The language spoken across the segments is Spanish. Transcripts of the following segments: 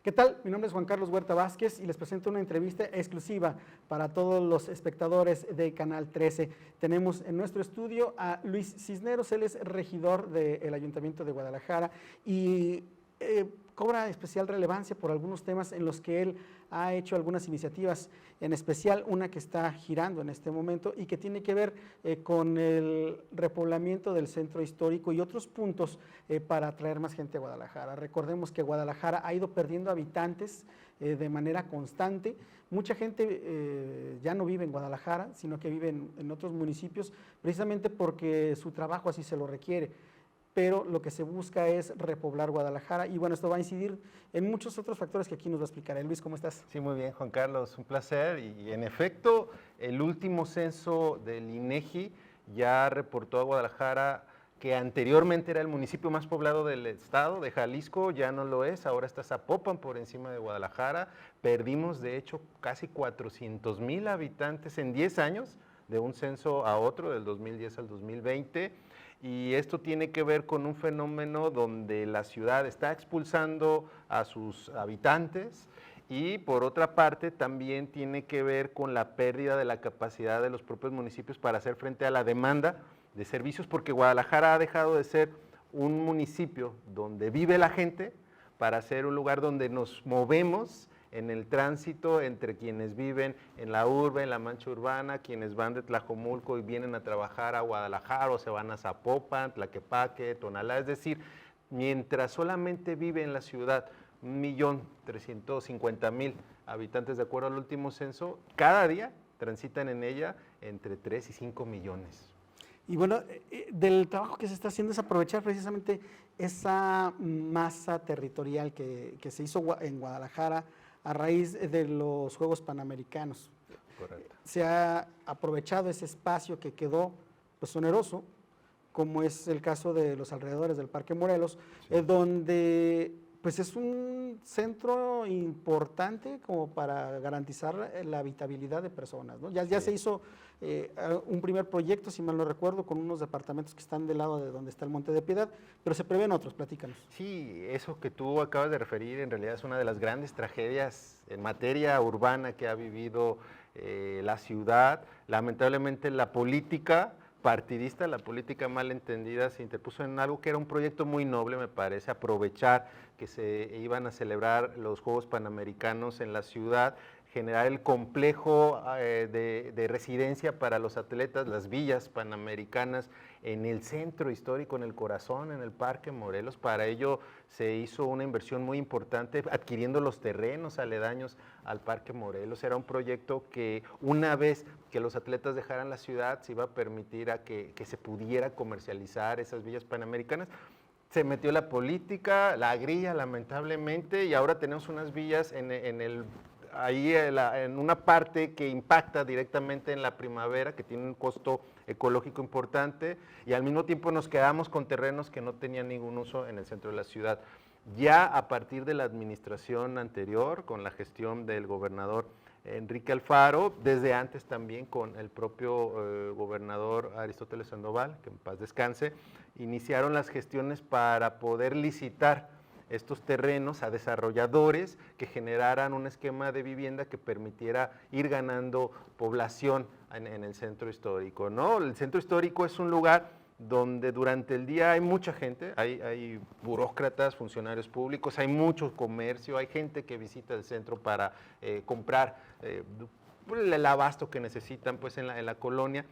¿Qué tal? Mi nombre es Juan Carlos Huerta Vázquez y les presento una entrevista exclusiva para todos los espectadores de Canal 13. Tenemos en nuestro estudio a Luis Cisneros, él es regidor del Ayuntamiento de Guadalajara y cobra especial relevancia por algunos temas en los que él ha hecho algunas iniciativas, en especial una que está girando en este momento y que tiene que ver con el repoblamiento del centro histórico y otros puntos para atraer más gente a Guadalajara. Recordemos que Guadalajara ha ido perdiendo habitantes de manera constante. Mucha gente ya no vive en Guadalajara, sino que vive en otros municipios, precisamente porque su trabajo así se lo requiere. Pero lo que se busca es repoblar Guadalajara y bueno, esto va a incidir en muchos otros factores que aquí nos va a explicar. Luis, ¿cómo estás? Sí, muy bien, Juan Carlos, un placer. Y en efecto, el último censo del INEGI ya reportó a Guadalajara que anteriormente era el municipio más poblado del estado de Jalisco, ya no lo es, ahora está Zapopan por encima de Guadalajara. Perdimos, de hecho, casi 400,000 habitantes en 10 años, de un censo a otro, del 2010 al 2020. Y esto tiene que ver con un fenómeno donde la ciudad está expulsando a sus habitantes y por otra parte también tiene que ver con la pérdida de la capacidad de los propios municipios para hacer frente a la demanda de servicios, porque Guadalajara ha dejado de ser un municipio donde vive la gente para ser un lugar donde nos movemos en el tránsito entre quienes viven en la urbe, en la mancha urbana, quienes van de Tlajomulco y vienen a trabajar a Guadalajara o se van a Zapopan, Tlaquepaque, Tonalá, es decir, mientras solamente vive en la ciudad 1,350,000 habitantes de acuerdo al último censo, cada día transitan en ella entre 3 y 5 millones. Y bueno, del trabajo que se está haciendo es aprovechar precisamente esa masa territorial que se hizo en Guadalajara a raíz de los Juegos Panamericanos. Correcto. Se ha aprovechado ese espacio que quedó pues oneroso, como es el caso de los alrededores del Parque Morelos, Sí. Donde pues es un centro importante como para garantizar la habitabilidad de personas, ¿no? Ya se hizo un primer proyecto, si mal no recuerdo, con unos departamentos que están del lado de donde está el Monte de Piedad, pero se prevén otros, platícanos. Sí, eso que tú acabas de referir en realidad es una de las grandes tragedias en materia urbana que ha vivido la ciudad. Lamentablemente la política partidista, la política mal entendida, se interpuso en algo que era un proyecto muy noble, me parece, aprovechar que se iban a celebrar los Juegos Panamericanos en la ciudad, generar el complejo de residencia para los atletas, las villas panamericanas en el centro histórico, en el corazón, en el Parque Morelos. Para ello se hizo una inversión muy importante adquiriendo los terrenos aledaños al Parque Morelos. Era un proyecto que una vez que los atletas dejaran la ciudad se iba a permitir a que se pudiera comercializar esas villas panamericanas. Se metió la política, la grilla lamentablemente, y ahora tenemos unas villas ahí en una parte que impacta directamente en la primavera, que tiene un costo ecológico importante, y al mismo tiempo nos quedamos con terrenos que no tenían ningún uso en el centro de la ciudad. Ya a partir de la administración anterior, con la gestión del gobernador Enrique Alfaro, desde antes también con el propio gobernador Aristóteles Sandoval, que en paz descanse, iniciaron las gestiones para poder licitar estos terrenos a desarrolladores que generaran un esquema de vivienda que permitiera ir ganando población en el centro histórico, ¿no? El centro histórico es un lugar donde durante el día hay mucha gente, hay burócratas, funcionarios públicos, hay mucho comercio, hay gente que visita el centro para comprar el abasto que necesitan pues, en la colonia,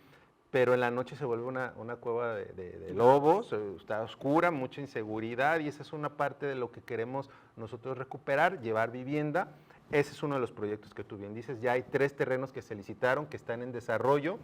pero en la noche se vuelve una cueva de lobos, está oscura, mucha inseguridad, y esa es una parte de lo que queremos nosotros recuperar, llevar vivienda. Ese es uno de los proyectos que tú bien dices. Ya hay 3 terrenos que se licitaron, que están en desarrollo.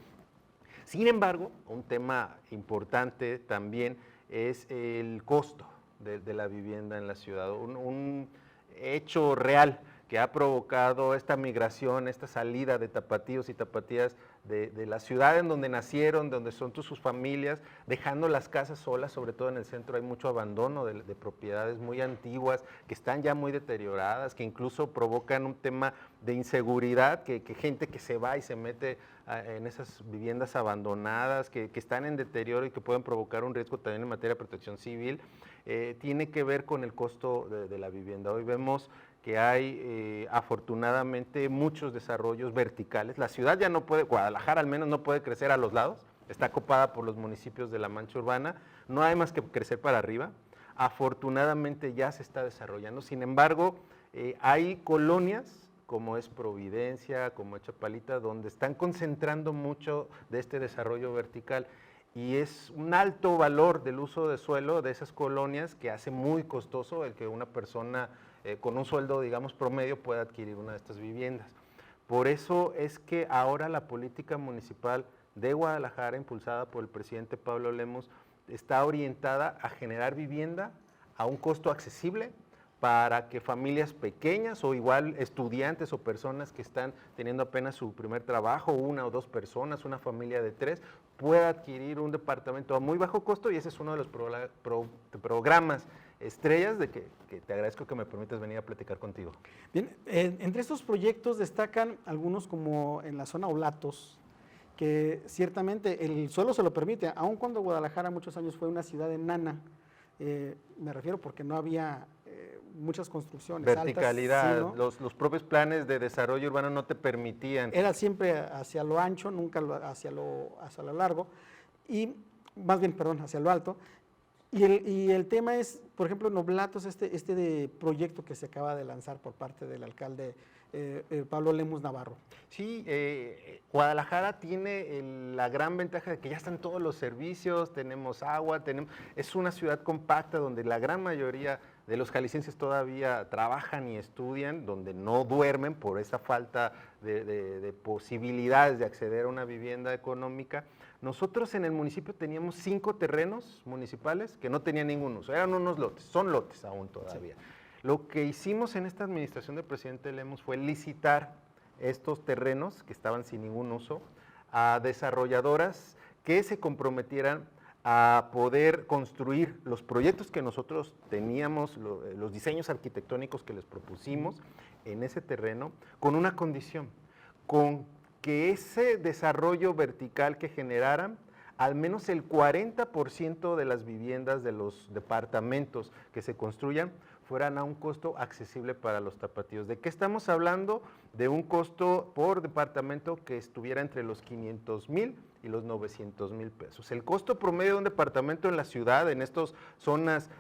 Sin embargo, un tema importante también es el costo de la vivienda en la ciudad. Un hecho real que ha provocado esta migración, esta salida de tapatíos y tapatías de la ciudad en donde nacieron, donde son sus familias, dejando las casas solas, sobre todo en el centro hay mucho abandono de propiedades muy antiguas, que están ya muy deterioradas, que incluso provocan un tema de inseguridad, que gente que se va y se mete en esas viviendas abandonadas, que están en deterioro y que pueden provocar un riesgo también en materia de protección civil, tiene que ver con el costo de la vivienda. Hoy vemos que hay afortunadamente muchos desarrollos verticales. La ciudad ya no puede, Guadalajara al menos no puede crecer a los lados, está copada por los municipios de la mancha urbana, no hay más que crecer para arriba. Afortunadamente ya se está desarrollando, sin embargo, hay colonias como es Providencia, como es Chapalita, donde están concentrando mucho de este desarrollo vertical y es un alto valor del uso de suelo de esas colonias que hace muy costoso el que una persona con un sueldo, digamos, promedio pueda adquirir una de estas viviendas. Por eso es que ahora la política municipal de Guadalajara, impulsada por el presidente Pablo Lemus, está orientada a generar vivienda a un costo accesible para que familias pequeñas o igual estudiantes o personas que están teniendo apenas su primer trabajo, una o dos personas, una familia de 3, pueda adquirir un departamento a muy bajo costo y ese es uno de los programas estrellas de que te agradezco que me permitas venir a platicar contigo. Bien, entre estos proyectos destacan algunos como en la zona Olatos, que ciertamente el suelo se lo permite, aun cuando Guadalajara muchos años fue una ciudad enana, me refiero porque no había muchas construcciones verticalidad, altas, ¿sí, no? los propios planes de desarrollo urbano no te permitían. Era siempre hacia lo ancho, nunca hacia lo largo, y más bien, perdón, hacia lo alto. Y el tema es, por ejemplo, en Oblatos, este de proyecto que se acaba de lanzar por parte del alcalde Pablo Lemus Navarro. Sí, Guadalajara tiene la gran ventaja de que ya están todos los servicios, tenemos agua, es una ciudad compacta donde la gran mayoría de los jaliscienses todavía trabajan y estudian, donde no duermen por esa falta de posibilidades de acceder a una vivienda económica. Nosotros en el municipio teníamos 5 terrenos municipales que no tenían ningún uso, eran unos lotes, son lotes aún todavía. Sí. Lo que hicimos en esta administración del presidente Lemus fue licitar estos terrenos que estaban sin ningún uso a desarrolladoras que se comprometieran a poder construir los proyectos que nosotros teníamos, los diseños arquitectónicos que les propusimos en ese terreno, con una condición, con que ese desarrollo vertical que generaran, al menos el 40% de las viviendas de los departamentos que se construyan fueran a un costo accesible para los tapatíos. ¿De qué estamos hablando? De un costo por departamento que estuviera entre los 500,000 y los 900,000 pesos. El costo promedio de un departamento en la ciudad, en estas zonas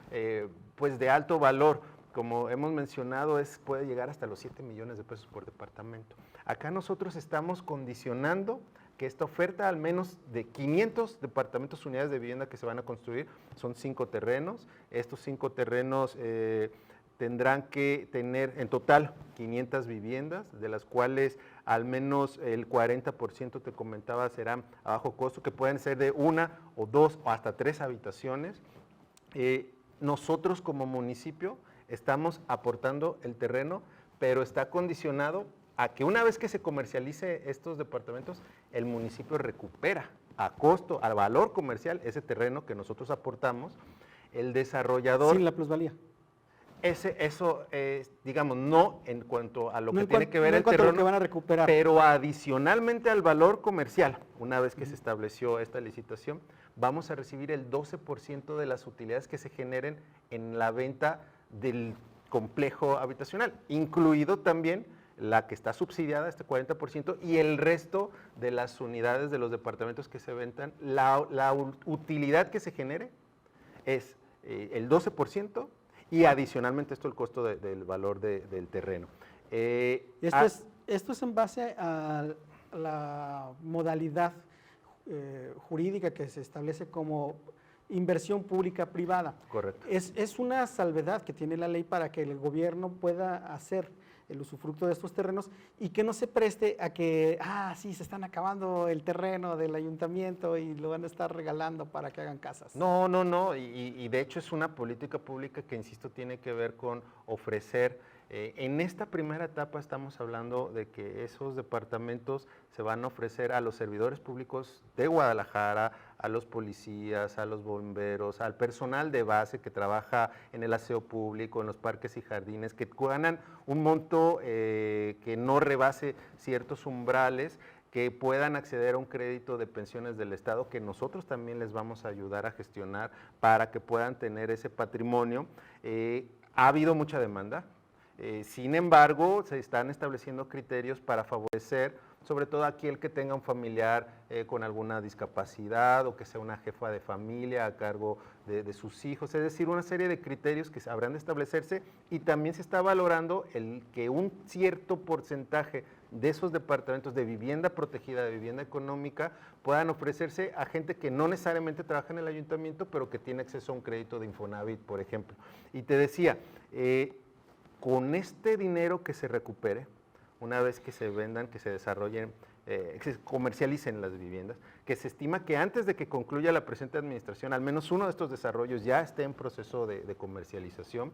pues de alto valor, como hemos mencionado, puede llegar hasta los 7 millones de pesos por departamento. Acá nosotros estamos condicionando que esta oferta, al menos de 500 departamentos, unidades de vivienda que se van a construir, son 5 terrenos. Estos 5 terrenos tendrán que tener en total 500 viviendas, de las cuales al menos el 40%, te comentaba, serán a bajo costo, que pueden ser de 1 o 2 o hasta 3 habitaciones. Nosotros como municipio estamos aportando el terreno, pero está condicionado a que una vez que se comercialice estos departamentos, el municipio recupera a costo, al valor comercial, ese terreno que nosotros aportamos, el desarrollador… Sin la plusvalía. Eso, digamos, no en cuanto a lo que tiene que ver el terreno, que van a recuperar, pero adicionalmente al valor comercial, una vez que se estableció esta licitación, vamos a recibir el 12% de las utilidades que se generen en la venta del complejo habitacional, incluido también la que está subsidiada, este 40%, y el resto de las unidades de los departamentos que se vendan, la utilidad que se genere es el 12%, y adicionalmente esto el costo del valor del terreno. Esto es en base a la modalidad jurídica que se establece como inversión pública privada. Correcto. Es una salvedad que tiene la ley para que el gobierno pueda hacer el usufructo de estos terrenos y que no se preste a que, sí, se están acabando el terreno del ayuntamiento y lo van a estar regalando para que hagan casas. No, y de hecho es una política pública que, insisto, tiene que ver con ofrecer, en esta primera etapa estamos hablando de que esos departamentos se van a ofrecer a los servidores públicos de Guadalajara, a los policías, a los bomberos, al personal de base que trabaja en el aseo público, en los parques y jardines, que ganan un monto que no rebase ciertos umbrales, que puedan acceder a un crédito de pensiones del Estado, que nosotros también les vamos a ayudar a gestionar para que puedan tener ese patrimonio. Ha habido mucha demanda. Sin embargo, se están estableciendo criterios para favorecer sobre todo aquel que tenga un familiar con alguna discapacidad o que sea una jefa de familia a cargo de sus hijos, es decir, una serie de criterios que habrán de establecerse, y también se está valorando el que un cierto porcentaje de esos departamentos de vivienda protegida, de vivienda económica, puedan ofrecerse a gente que no necesariamente trabaja en el ayuntamiento, pero que tiene acceso a un crédito de Infonavit, por ejemplo. Y te decía, con este dinero que se recupere, una vez que se vendan, que se desarrollen, que se comercialicen las viviendas, que se estima que antes de que concluya la presente administración, al menos uno de estos desarrollos ya esté en proceso de comercialización,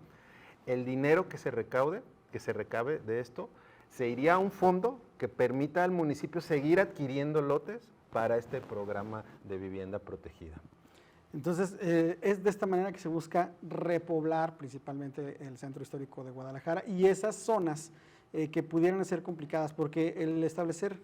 el dinero que se recaude, que se recabe de esto, se iría a un fondo que permita al municipio seguir adquiriendo lotes para este programa de vivienda protegida. Entonces, es de esta manera que se busca repoblar principalmente el centro histórico de Guadalajara y esas zonas que pudieran ser complicadas, porque el establecer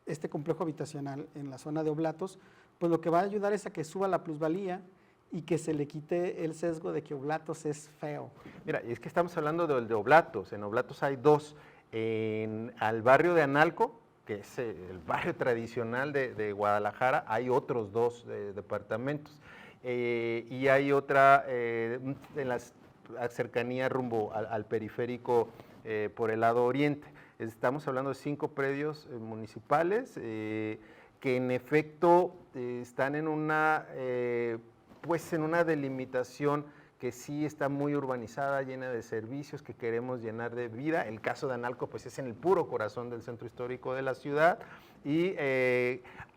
este complejo habitacional en la zona de Oblatos, pues lo que va a ayudar es a que suba la plusvalía y que se le quite el sesgo de que Oblatos es feo. Mira, y es que estamos hablando de Oblatos. En Oblatos hay dos. Al barrio de Analco, que es el barrio tradicional de Guadalajara, hay otros dos departamentos. Y hay otra en las cercanías rumbo al periférico por el lado oriente. Estamos hablando de 5 predios municipales que en efecto están en una delimitación que sí está muy urbanizada, llena de servicios que queremos llenar de vida. El caso de Analco pues es en el puro corazón del centro histórico de la ciudad, y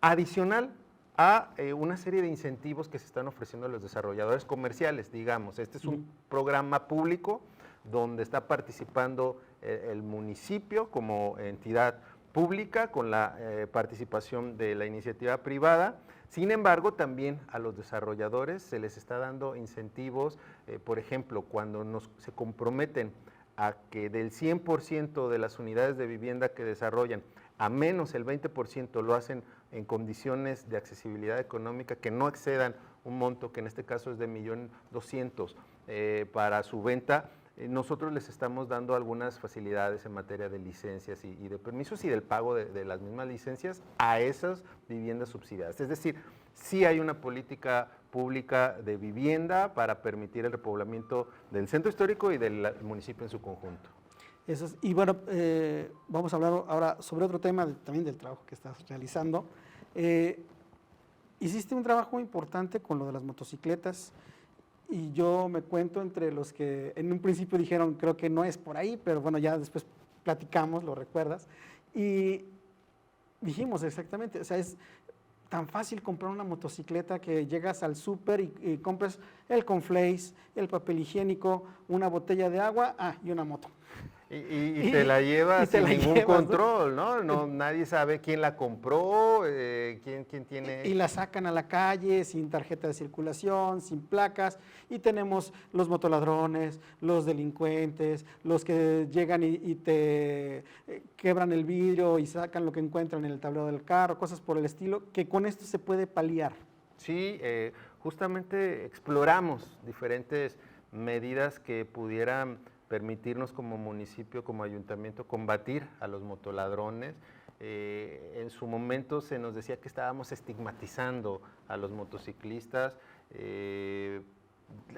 adicional a una serie de incentivos que se están ofreciendo a los desarrolladores comerciales, digamos. Este es un programa público donde está participando el municipio como entidad pública con la participación de la iniciativa privada. Sin embargo, también a los desarrolladores se les está dando incentivos, por ejemplo, cuando se comprometen a que del 100% de las unidades de vivienda que desarrollan, a menos el 20% lo hacen en condiciones de accesibilidad económica que no excedan un monto que en este caso es de 1.200.000 para su venta. Nosotros les estamos dando algunas facilidades en materia de licencias y de permisos y del pago de las mismas licencias a esas viviendas subsidiadas. Es decir, sí hay una política pública de vivienda para permitir el repoblamiento del centro histórico y del municipio en su conjunto. Eso es, y bueno, vamos a hablar ahora sobre otro tema también del trabajo que estás realizando. Hiciste un trabajo importante con lo de las motocicletas. Y yo me cuento entre los que en un principio dijeron, creo que no es por ahí, pero bueno, ya después platicamos, lo recuerdas, y dijimos exactamente, o sea, es tan fácil comprar una motocicleta que llegas al súper y compras el cornflakes, el papel higiénico, una botella de agua, y una moto. Y te la llevas sin ningún control, ¿no? Nadie sabe quién la compró, quién tiene... Y la sacan a la calle sin tarjeta de circulación, sin placas, y tenemos los motoladrones, los delincuentes, los que llegan y te quebran el vidrio y sacan lo que encuentran en el tablero del carro, cosas por el estilo, que con esto se puede paliar. Sí, justamente exploramos diferentes medidas que pudieran permitirnos como municipio, como ayuntamiento, combatir a los motoladrones. En su momento se nos decía que estábamos estigmatizando a los motociclistas.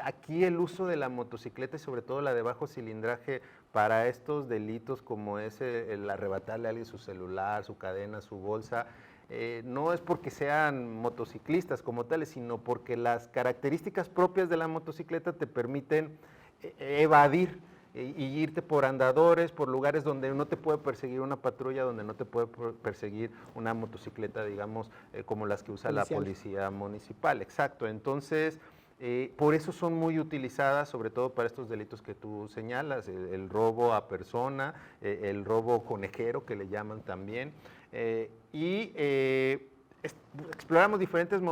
Aquí el uso de la motocicleta y sobre todo la de bajo cilindraje para estos delitos como es el arrebatarle a alguien su celular, su cadena, su bolsa, no es porque sean motociclistas como tales, sino porque las características propias de la motocicleta te permiten evadir y irte por andadores, por lugares donde no te puede perseguir una patrulla, donde no te puede perseguir una motocicleta, digamos, como las que usa la policía municipal. Exacto, entonces, por eso son muy utilizadas, sobre todo para estos delitos que tú señalas, el robo a persona, el robo conejero, que le llaman también, exploramos diferentes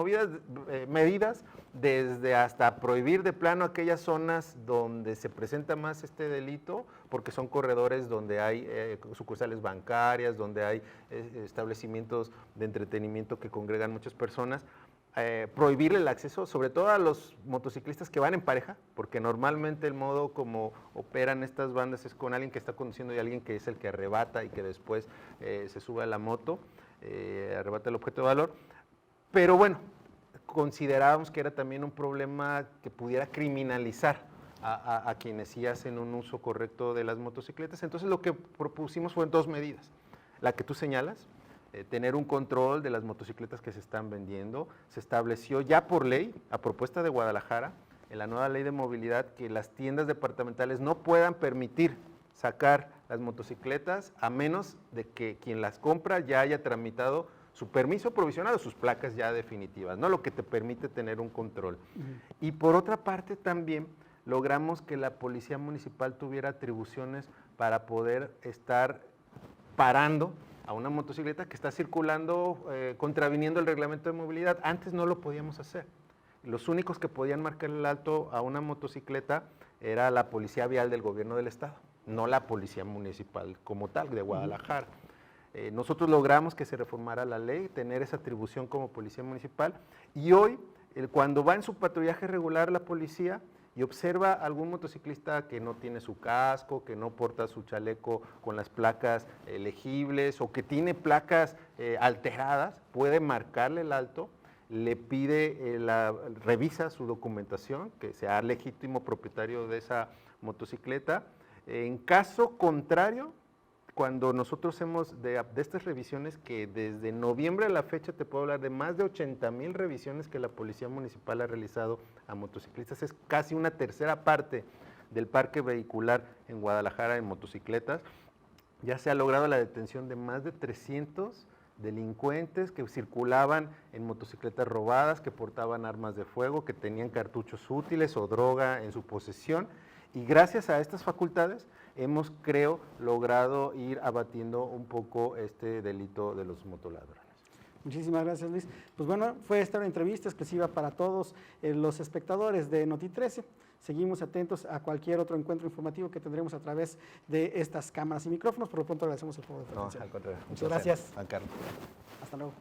medidas, desde hasta prohibir de plano aquellas zonas donde se presenta más este delito, porque son corredores donde hay sucursales bancarias, donde hay establecimientos de entretenimiento que congregan muchas personas, prohibirle el acceso, sobre todo a los motociclistas que van en pareja, porque normalmente el modo como operan estas bandas es con alguien que está conduciendo y alguien que es el que arrebata y que después se sube a la moto, arrebata el objeto de valor. Pero bueno, considerábamos que era también un problema que pudiera criminalizar a quienes sí hacen un uso correcto de las motocicletas. Entonces lo que propusimos fueron 2 medidas. La que tú señalas, tener un control de las motocicletas que se están vendiendo. Se estableció ya por ley, a propuesta de Guadalajara, en la nueva ley de movilidad, que las tiendas departamentales no puedan permitir sacar las motocicletas a menos de que quien las compra ya haya tramitado su permiso provisional o sus placas ya definitivas, ¿no? Lo que te permite tener un control. Y por otra parte también logramos que la policía municipal tuviera atribuciones para poder estar parando a una motocicleta que está circulando, contraviniendo el reglamento de movilidad. Antes no lo podíamos hacer. Los únicos que podían marcar el alto a una motocicleta era la policía vial del gobierno del estado, no la policía municipal como tal, de Guadalajara. Nosotros logramos que se reformara la ley, tener esa atribución como policía municipal, y hoy, cuando va en su patrullaje regular la policía y observa a algún motociclista que no tiene su casco, que no porta su chaleco con las placas legibles o que tiene placas alteradas, puede marcarle el alto, le pide, revisa su documentación, que sea legítimo propietario de esa motocicleta. En caso contrario, cuando nosotros hemos de estas revisiones, que desde noviembre a la fecha te puedo hablar de más de 80,000 revisiones que la Policía Municipal ha realizado a motociclistas, es casi una tercera parte del parque vehicular en Guadalajara en motocicletas. Ya se ha logrado la detención de más de 300 delincuentes que circulaban en motocicletas robadas, que portaban armas de fuego, que tenían cartuchos útiles o droga en su posesión, y gracias a estas facultades hemos, creo, logrado ir abatiendo un poco este delito de los motoladrones. Muchísimas gracias, Luis. Pues bueno, fue esta una entrevista exclusiva para todos los espectadores de Noti13. Seguimos atentos a cualquier otro encuentro informativo que tendremos a través de estas cámaras y micrófonos. Por lo pronto agradecemos el favor de tu atención. No, al contrario. Muchas gracias. Juan Carlos. Hasta luego.